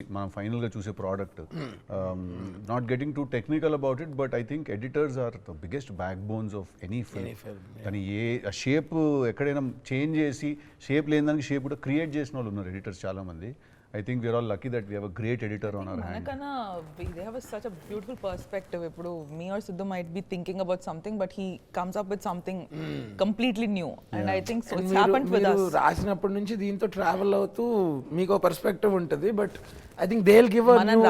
మనం ఫైనల్గా చూసే product. Not getting too technical about it, but I think editors are the biggest backbones of any film. కానీ shape ఎక్కడైనా change చేసి shape లేని దానికి షేప్ కూడా క్రియేట్ చేసిన వాళ్ళు ఉన్నారు ఎడిటర్స్ చాలామంది. I think we are all lucky that we have a great editor on our hand. They have such a beautiful perspective. Ippudu me or Sidhu might be thinking about something, but he comes up with something completely new. And I think so it's happened with us. రాసినప్పటి నుంచి దీంతో travel అవుతూ మీకు ఒక perspective ఉంటుంది, but I think they will give a new.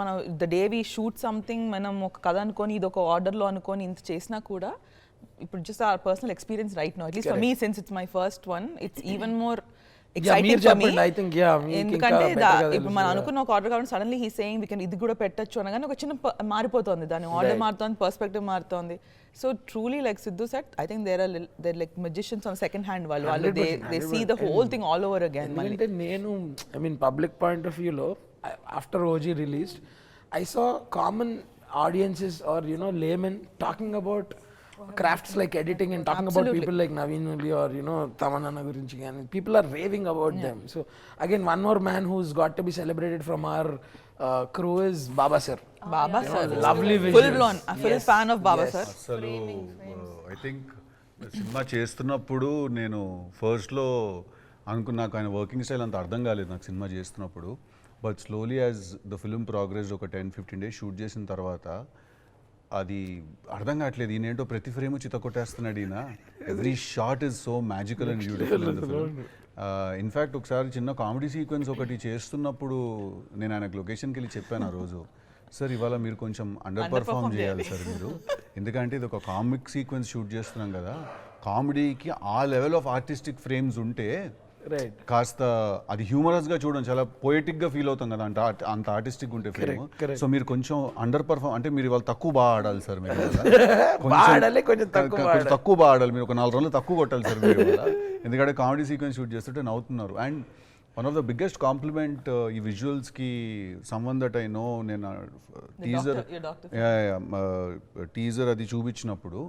మన the day we shoot something, మనం ఒక కథ అనుకొని ఇది ఒక ఆర్డర్ లో అనుకొని ఇంత చేసినా కూడా ఇప్పుడు just our personal experience right now, at least for me, since it's my first one, it's even more exciting for me. I think ఎందుకంటే ఇప్పుడు మనం అనుకున్న ఒక ఆర్డర్ కాబట్టి suddenly he saying we can ఇది కూడా పెట్టొచ్చు అనగానే ఒక చిన్న మారిపోతుంది, దాని ఆర్డర్ మారుతోంది, పర్స్పెక్టివ్ మారుతోంది. So truly like Siddhu set, I think they're like magicians on second hand. వాళ్ళు they see the whole thing all over again. అంటే నేను I mean public point of వ్యూలో after OG released I saw common audiences are laymen talking about crafts like editing and talking about people like Naveen Uli or Tamanana gurinchi, and people are raving about them. So again, one more man who's got to be celebrated from our crew is Baba sir. Baba sir, lovely vision, full blown full fan of Baba sir. అసలు I think cinema చేస్తున్నప్పుడు నేను ఫస్ట్లో అనుకున్నా, నాకు ఆయన working style అంత అర్థం కాలేదు నాకు సినిమా చేస్తున్నప్పుడు. But slowly as the film progress ఒక 10-15 days షూట్ చేసిన తర్వాత అది అర్థం కావట్లేదు, ఈయనేంటో ప్రతి ఫ్రేమ్ చిత్త కొట్టేస్తున్నాడు ఈయన. Every shot is so magical and beautiful in the film. In fact ఒకసారి చిన్న కామెడీ సీక్వెన్స్ ఒకటి చేస్తున్నప్పుడు నేను ఆయనకు లొకేషన్కి వెళ్ళి చెప్పాను ఆ రోజు, సార్ ఇవాళ మీరు కొంచెం అండర్ పర్ఫామ్ చేయాలి సార్ మీరు, ఎందుకంటే ఇది ఒక కామిక్ సీక్వెన్స్ షూట్ చేస్తున్నాం కదా, కామెడీకి ఆ లెవెల్ ఆఫ్ ఆర్టిస్టిక్ ఫ్రేమ్స్ ఉంటే కాస్త అది హ్యూమరస్ గా చూడడం చాలా పోయటిక్ గా ఫీల్ అవుతాం కదా, అంత ఆర్టిస్టిక్ ఉంటే ఫిల్మ్. సో మీరు కొంచెం అండర్ పర్ఫార్మ్, అంటే మీరు వాళ్ళు తక్కువ బాగా ఆడాలి సార్, మీరు కొంచెం తక్కువ బాగా ఆడాలి, మీరు ఒక 4 రోజులు తక్కువ కొట్టాలి సార్ మీరు, ఎందుకంటే కామెడీ సీక్వెన్స్ షూట్ చేస్తుంటే నవ్వుతున్నారు. And one of the biggest compliment ఈ విజువల్స్ కి సమ్వన్ దట్ ఐ నో, నేను టీజర్ అది చూపించినప్పుడు,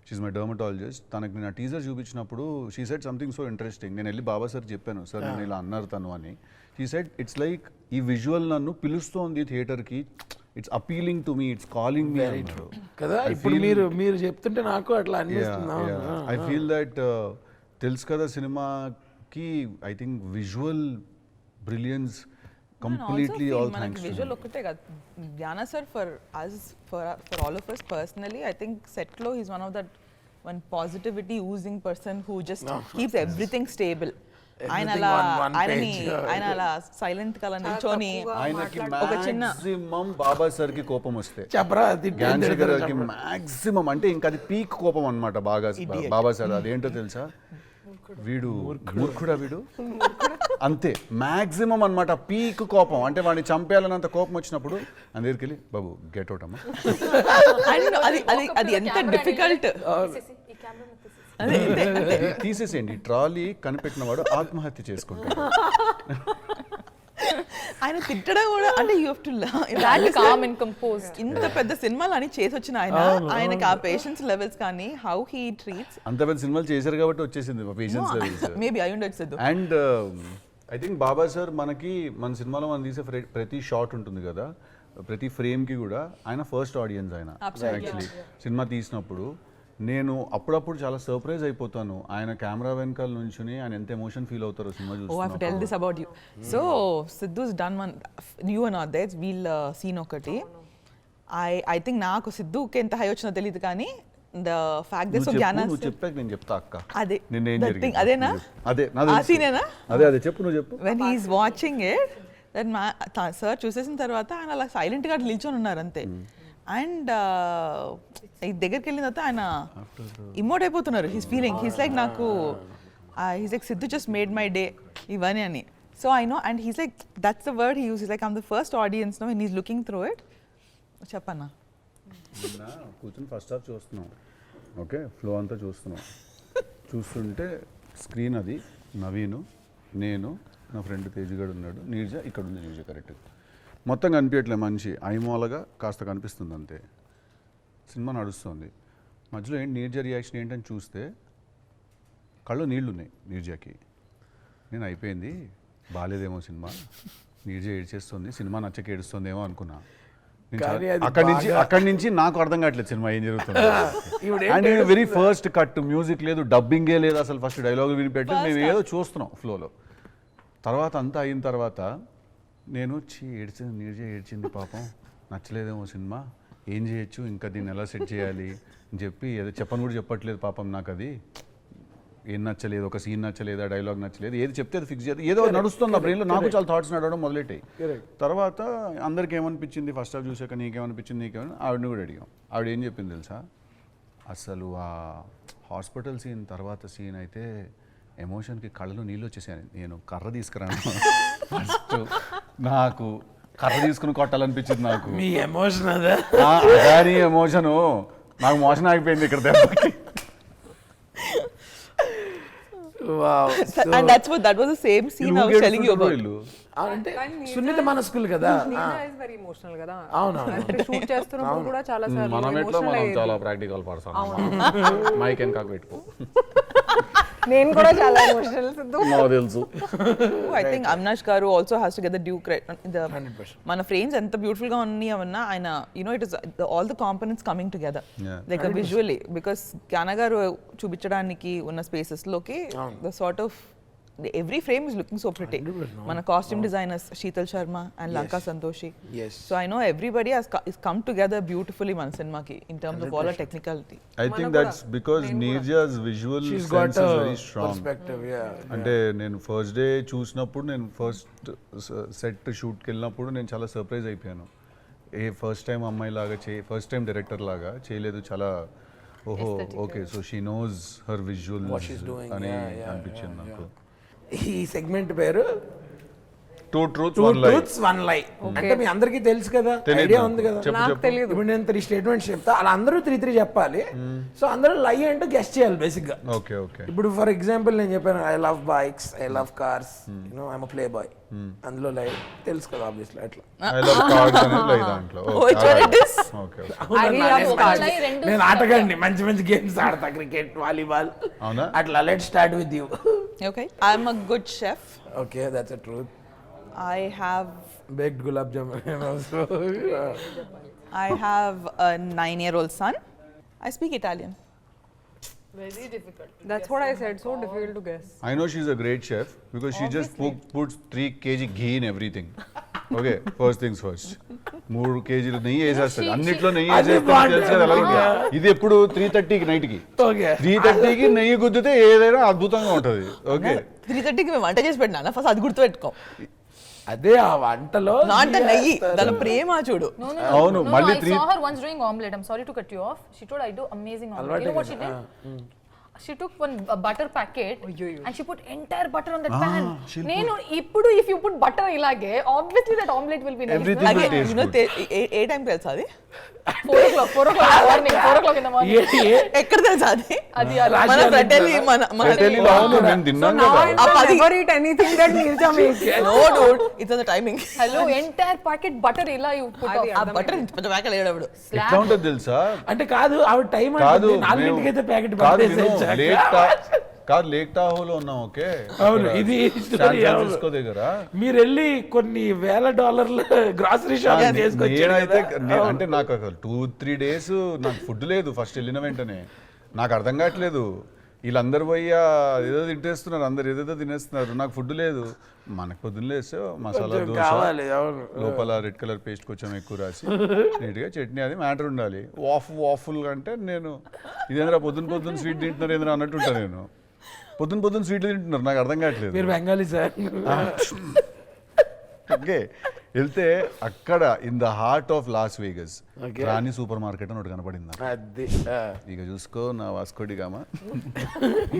షీఈ్ మై డర్మటాలజిస్ట్, తనకి నేను ఆ టీజర్ చూపించినప్పుడు she said something so interesting. నేను వెళ్ళి బాబా సార్ చెప్పాను, సార్ నేను ఇలా అన్నారు తను అని. షీ సెడ్ ఇట్స్ లైక్ ఈ విజువల్ నన్ను పిలుస్తోంది థియేటర్కి, it's appealing to me, it's calling మీ కదా. ఇప్పుడు మీరు చెప్తుంటే నాకు అట్లా అనిపిస్తుంది. ఐ ఫీల్ దట్ తెలుసు కదా సినిమాకి, I think visual brilliance completely all thanks to visual okate ga Jnana sir, for us, for all of us personally, I think set lo he's one of that one positivity oozing person who just keeps everything stable. ఆయన అలా silent గా నిల్చొని ఒక చిన్న maximum బాబా sir కి కోపం వస్తే కి మాక్సిమం, అంటే ఇంకా అది పీక్ కోపం అన్నమాట బాబా సార్. అదేంటో తెలుసా, వీడు మూర్ఖుడా వీడు, అంతే మ్యాక్సిమం అనమాట, పీక్ కోపం. అంటే వాడిని చంపేయాలన్నంత కోపం వచ్చినప్పుడు అని దగ్గరికి వెళ్ళి బాబు గెట్ అవుట్ అమ్మా, అది ఎంత డిఫికల్ట్, తీసేసేయండి ట్రాలీ కనిపెట్టిన వాడు ఆత్మహత్య చేసుకుంటాడు. ఆయన తిట్టడం కూడా, అంటే you have to learn calm and composed. ఇంత పెద్ద సినిమాలు అని చేసి వచ్చిన ఆయనకి ఆ పేషెన్స్ లెవెల్స్ కానీ హౌ హీ ట్రీట్స్, అంత పెద్ద సినిమాలు చేశారు కాబట్టి వచ్చేసింది పేషెన్స్ లెవెల్స్. మేబీ అయి ఉండొచ్చు. And I think Baba sir మనకి మన సినిమాలో మనం తీసే ప్రతి షాట్ ఉంటుంది కదా, ప్రతి ఫ్రేమ్కి కూడా ఆయన ఫస్ట్ ఆడియన్స్. ఆయన యాక్చువల్లీ సినిమా తీసినప్పుడు నేను అప్పుడప్పుడు చాలా సర్ప్రైజ్ అయిపోతాను, ఆయన కెమెరా వెనకాల నుంచుని ఆయన ఎంత ఎమోషన్ ఫీల్ అవుతారో సినిమా చూసి. Oh I have to tell this about you. So Siddhu's done one, you are not there, wheel scene ఒకటి. ఐ థింక్ నాకు సిద్ధుకి ఎంత హై వచ్చినా తెలియదు, కానీ ద ఫ్యాక్ట్ దట్ సో జ్ఞాన నువ్వు చెప్పాక నేను చెప్తా అక్క, అదే నిన్న ఏం జరిగింది అదేనా, అదే ఆ సీనేనా, అదే చెప్పు నువ్వు చెప్పు. When he is watching it, that sir చూసేసిన తర్వాత ఆయన అలా సైలెంట్ గా నిల్చొని ఉన్నారు అంతే. అండ్ దగ్గరికి వెళ్ళిన తర్వాత ఆయన ఇమోట్ అయిపోతున్నారు, హీస్ ఫీలింగ్, హీస్ లైక్ నాకు he's like Siddhu just made my day ఇవన్నీ అని. So I know, and he's like that's the word he uses, like I'm the first audience no and he's looking through it. చెప్పన్నా, కూర్చొని first half చూస్తున్నాం, okay flow అంతా చూస్తున్నాం, చూస్తుంటే screen అది నవీను, నేను, నా ఫ్రెండ్ తేజుగాడు ఉన్నాడు, నీర్జ ఇక్కడ ఉంది, నీర్జ కరెక్ట్ మొత్తం కనిపించట్లే, మనిషి ఐమూలగా కాస్త కనిపిస్తుంది అంతే. సినిమా నడుస్తుంది, మధ్యలో ఏంటి నీర్జ రియాక్షన్ ఏంటని చూస్తే కళ్ళు నీళ్ళు ఉన్నాయి నీర్జకి. నేను అయిపోయింది, బాగాలేదేమో సినిమా, నీరజ ఏడ్చేస్తుంది, సినిమా నచ్చక ఏడుస్తుందేమో అనుకున్నా. కానీ అది అక్కడి నుంచి నాకు అర్థం కావట్లేదు సినిమా ఏం జరుగుతుంది. ఈవిడ and very first cut, music లేదు, డబ్బింగే లేదు, అసలు ఫస్ట్ డైలాగ్ వినిపెట్టలేదు, మేము ఏదో చూస్తున్నాం ఫ్లోలో. తర్వాత అంతా అయిన తర్వాత నేను ఏడ్చింది, నీరజ ఏడ్చింది పాపం, నచ్చలేదేమో సినిమా, ఏం చేయొచ్చు, ఇంకా దీన్ని ఎలా సెట్ చేయాలి అని చెప్పి ఏదో చెప్పని కూడా చెప్పట్లేదు పాపం నాకు, అది ఏం నచ్చలేదు, ఒక సీన్ నచ్చలేదు, డైలాగ్ నచ్చలేదు, ఏది చెప్తే అది ఫిక్స్ చేయదు, ఏదో నడుస్తుంది నా బ్రెయిన్లో. నాకు చాలా థాట్స్ నడవడం మొదలెట్టాయి. తర్వాత అందరికి ఏమనిపించింది, ఫస్ట్ హాఫ్ చూసాక నీకేమనిపించింది, ఆవిడని కూడా అడిగాం. ఆవిడ ఏం చెప్పింది తెలుసా, అసలు ఆ హాస్పిటల్ సీన్ తర్వాత సీన్ అయితే ఎమోషన్కి కళ్ళలో నీళ్ళు వచ్చేసాను. నేను కర్ర తీసుకురాను, ఫస్ట్ నాకు కర్ర తీసుకుని కొట్టాలనిపించింది నాకు. మీ ఎమోషన్ అదా? అదాని ఎమోషను నాకు మోషన్ ఆగిపోయింది ఇక్కడ దెబ్బకి. And that was the same scene I was telling you about. అంటే సున్నిత మనస్కులు కదా. వెరీ ఎమోషనల్ కదా. అవును, షూట్ చేస్తున్నప్పుడు కూడా చాలా సార్లు మనం ఎట్లా emotional మనం అయ్యేది. చాలా ప్రాక్టికల్ పర్సన్, మైక్ వెనకాక పెట్టుకో, నేను కూడా చాలా ఎమోషనల్ సిద్ధు. నాకు తెలుసు. I think Avinash Garu also has to get the due credit. 100%. మన ఫ్రేమ్స్ ఎంత బ్యూటిఫుల్ గా ఉన్నాయి అవన్నా ఆయన, it is all the components coming together, Yeah. like visually, because Kyana గారు చూపించడానికి ఉన్న స్పేసెస్ లోకి the sort of every frame is looking so pretty. మన costume designers Sheetal Sharma and Lanka Santoshi. Yes. So I know everybody has come together beautifully మన సినిమాకి in terms of all our technicality. I think that's because Neerja's visual She's sense got is a very strong. perspective, yeah. అంటే నేను first day చూసినప్పుడు, నేను first set షూట్కి వెళ్ళినప్పుడు నేను చాలా surprise అయిపోయాను. ఫస్ట్ టైం అమ్మాయి లాగా ఫస్ట్ టైం డైరెక్టర్ లాగా చేయలేదు, చాలా ఓహో okay, so she knows her visual What she's doing, అని yeah, yeah, అనిపించింది నాకు. ఈ సెగ్మెంట్ పేరు టూ ట్రూత్స్ టూ వన్ లై. ట్రూత్స్ వన్ లై. అంటే మీ అందరికీ తెలుసు కదా, తెలీదు ఐడియా నాకు. ఉంది కదా. చెప్పు, నాకు చెప్పు. తెలియదు. ఇప్పుడు నేను 3 స్టేట్మెంట్స్ చెప్తా, అలా అందరూ 3 చెప్పాలి. సో అందరూ లై అంటే గెస్ట్ చేయాలి బేసిక్ గా. Okay okay. ఇప్పుడు ఫర్ ఎగ్జాంపుల్ నేను చెప్పాను I love bikes, I love cars, you know I'm play boy. అందులో లై తెలుసు కదా ఆబ్వియస్లీ అట్లా. ఐ లవ్ కార్డ్స్ అనేది లై దాంట్లో. Which one it is? Okay. I love cards. నేను ఆటగాడిని, మంచి మంచి గేమ్స్ ఆడతా, క్రికెట్, వాలీబాల్. అవునా? అట్లా let start with you. Okay, I'm a good chef. Okay, that's a truth. I have Baked gulab jamun also. a 9-year-old son. I speak Italian. That's what I said, so difficult to guess. I know she's a great chef because she just puts 3 kg ghee in everything. Okay, first things first. 3 kg నెయ్యి వేసేస్తుంది, అన్నిట్లో నెయ్యి వేసేస్తుంది, తెలుసు కదా ఎలా ఉంటుంది. ఇది ఎప్పుడు 3:30కి నైట్కి, Okay. 3:30కి నెయ్యి గుద్దితే ఏదైనా అద్భుతంగా ఉంటుంది. ఓకే, 3:30కి మేము వంట చేసి పెట్టినా ఫస్ట్ అది గుర్తుపెట్టుకో. అదే ఆ వంటలో నాట్ నెయ్యి, దాని ప్రేమ చూడు. అవును. మళ్ళీ I saw her once doing omelette. I'm sorry to cut you off. She told I do amazing omelette. You know what she did? She took one butter packet and she put entire butter on that pan. Nenu ippudu if you put butter ilage, obviously that omelette will be nice. Everything will Again, taste you know, good. A time తెలుసా అది? 4 o'clock morning, 4 o'clock in the morning. ఎక్కడ తెలుసా అది? Adi మన ఫ్రెటెల్లి మన తెలియదు. అవును, నేను తిన్నాను Now కదా. I will never eat anything that Neerja makes. No dude, it's on the timing. hello, entire packet butter illa you put off. ఆ బటర్ ఇంత పెద్ద ప్యాకెట్ లేడప్పుడు. ఎట్లా ఉంటుంది తెలుసా? అంటే కాదు ఆవిడ టైం కాదు, అంటే 4ంటికైతే ప్యాకెట్ కాదు, పంపేసేయచ్చు. కాదు, లేక్ టాహోలో ఉన్నాం. ఓకే, అవును, ఇది శాన్ ఫ్రాన్సిస్కో దగ్గర. మీరు వెళ్ళి కొన్ని $1,000 గ్రాసరీ షాప్ తీసుకొచ్చారు నేనైతే కదా. అంటే నాకు 2-3 days నాకు ఫుడ్ లేదు ఫస్ట్ వెళ్ళిన వెంటనే. నాకు అర్థం కావట్లేదు, వీళ్ళందరూ పోయి ఏదో తింటేస్తున్నారు, అందరు ఏదేదో తినేస్తున్నారు, నాకు ఫుడ్ లేదు. మనకు పొద్దున్న లేస్తే మసాలా కొంచెం దోశ, కావాలి, అవును. లోపల రెడ్ కలర్ పేస్ట్ కొంచెం ఎక్కువ రాసి నీట్గా చట్నీ, అది మ్యాటర్ ఉండాలి. వాఫుల్ అంటే నేను ఇదేంద్రా పొద్దున్న స్వీట్ తింటున్నారు ఏంద్రా అన్నట్టు ఉంటాను. నేను పొద్దున్న స్వీట్లు తింటున్నారు, నాకు అర్థం కావట్లేదు. మీరు బెంగాలీ సార్. ఓకే, వెళ్తే అక్కడ in the heart of loss Vegas Rani super market అని ఒకటి కనపడింది. అది ఇక చూసుకో నా వాస్కోడి గామా,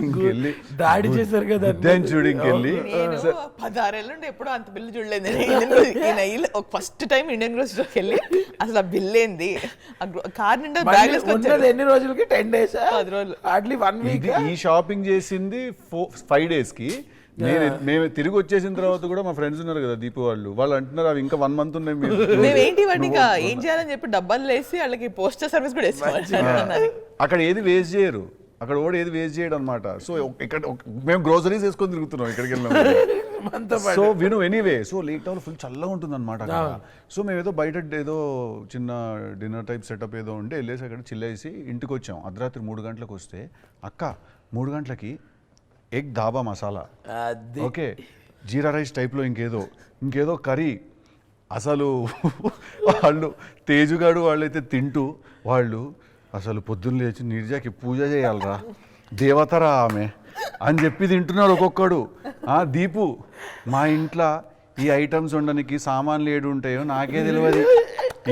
ఇంకెళ్ళి దాడి చేశారు కదా దాన్ని చూడు, ఇంకెళ్ళి నేను 16 ఏళ్ళ నుండి ఎప్పుడూ అంత బిల్లు చూడలేదు. ఫస్ట్ టైం ఇండియన్ గ్రోసరీలోకి వెళ్ళి అసలు ఆ బిల్ ఏంది, కార్ నిండా బ్యాగ్ ఉన్నది ఎన్ని రోజులకి? 10 days, 10 రోజులు. Hardly 1 week. ఈ షాపింగ్ చేసింది 5 days కి. మేము తిరిగి వచ్చేసిన తర్వాత కూడా మా ఫ్రెండ్స్ ఉన్నారు కదా దీపు వాళ్ళు అంటున్నారు అవి ఇంకా 1 month ఉన్నాయి. మేమేంటి వాడిని ఇంకా ఏం చేయాలని చెప్పి డబ్బాలు వేసి వాళ్ళకి పోస్టల్ సర్వీస్ కూడా వేసుకోవాలి. అక్కడ ఏది వేస్ట్ చేయరు, అక్కడ కూడా ఏది వేస్ట్ చేయడం అనమాట. సో ఇక్కడ మేము గ్రోసరీస్ వేసుకొని తిరుగుతున్నాం ఇక్కడికి వెళ్ళినాం. మనతో సో విను anyway, so lake town full చల్లగా ఉంటుంది అనమాట. సో మేము ఏదో బయట ఏదో చిన్న డిన్నర్ టైప్ సెటప్ ఏదో ఉంటే వెళ్ళేసి అక్కడ చిల్లేసి ఇంటికి వచ్చాం. అర్ధరాత్రి 3 గంటలకు వస్తే అక్క 3 గంటలకి ఎగ్ ధాబా మసాలా, అది ఓకే, జీరా రైస్ టైప్లో ఇంకేదో కర్రీ. అసలు వాళ్ళు తేజుగాడు వాళ్ళైతే తింటూ వాళ్ళు అసలు పొద్దున్న లేచి నీర్జాకి పూజ చేయాలరా, దేవతరా ఆమె అని చెప్పి తింటున్నారు ఒక్కొక్కడు. దీపు మా ఇంట్లో ఈ ఐటమ్స్ వండడానికి సామాన్లు ఏడు ఉంటాయో నాకే తెలియదు.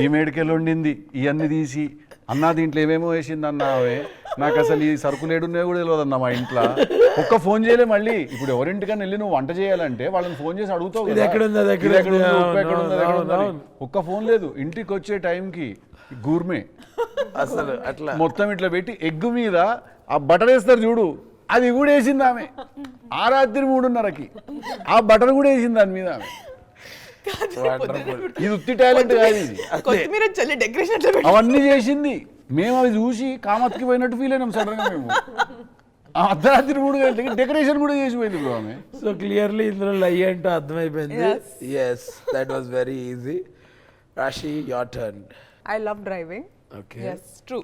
ఈ మేడికెళ్ళి వండింది ఇవన్నీ తీసి అన్నా దీంట్లో ఏమేమో వేసింది అన్నావే, నాకు అసలు ఈ సరుకులు ఏడున్నాయో కూడా తెలియదు అన్న మా ఇంట్లో. ఒక్క ఫోన్ చేయలే. మళ్ళీ ఇప్పుడు ఎవరింటికన్నా వెళ్ళి నువ్వు వంట చేయాలంటే వాళ్ళని ఫోన్ చేసి అడుగుతావు కదా, ఒక్క ఫోన్ లేదు. ఇంటికి వచ్చే టైంకి గూర్మే అసలు అట్లా మొత్తం ఇట్లా పెట్టి ఎగ్గు మీద ఆ బటర్ వేస్తారు చూడు, అది కూడా వేసింది ఆమె. ఆ రాత్రి 3:30కి ఆ బటర్ కూడా వేసింది దాని మీద ఆమె. ఇది ఉత్తి టాలెంట్ కాదు, ఇది కొత్తిమీర చల్లి డెకరేషన్ అట్లా పెట్టి అవన్నీ చేసింది. మేము అవి చూసి కామత్కి పోయినట్టు ఫీల్ అయినాం సడన్ గా. మేము ఆ అర్ధరాత్రి 3 గంటలకి డెకరేషన్ కూడా చేసిపోయింది ఇప్పుడు ఆమె. సో క్లియర్లీ ఇందులో లై అంటే అర్థమైపోయింది. Yes, that was very easy. Raashi, your turn. I love driving. Okay, yes, true.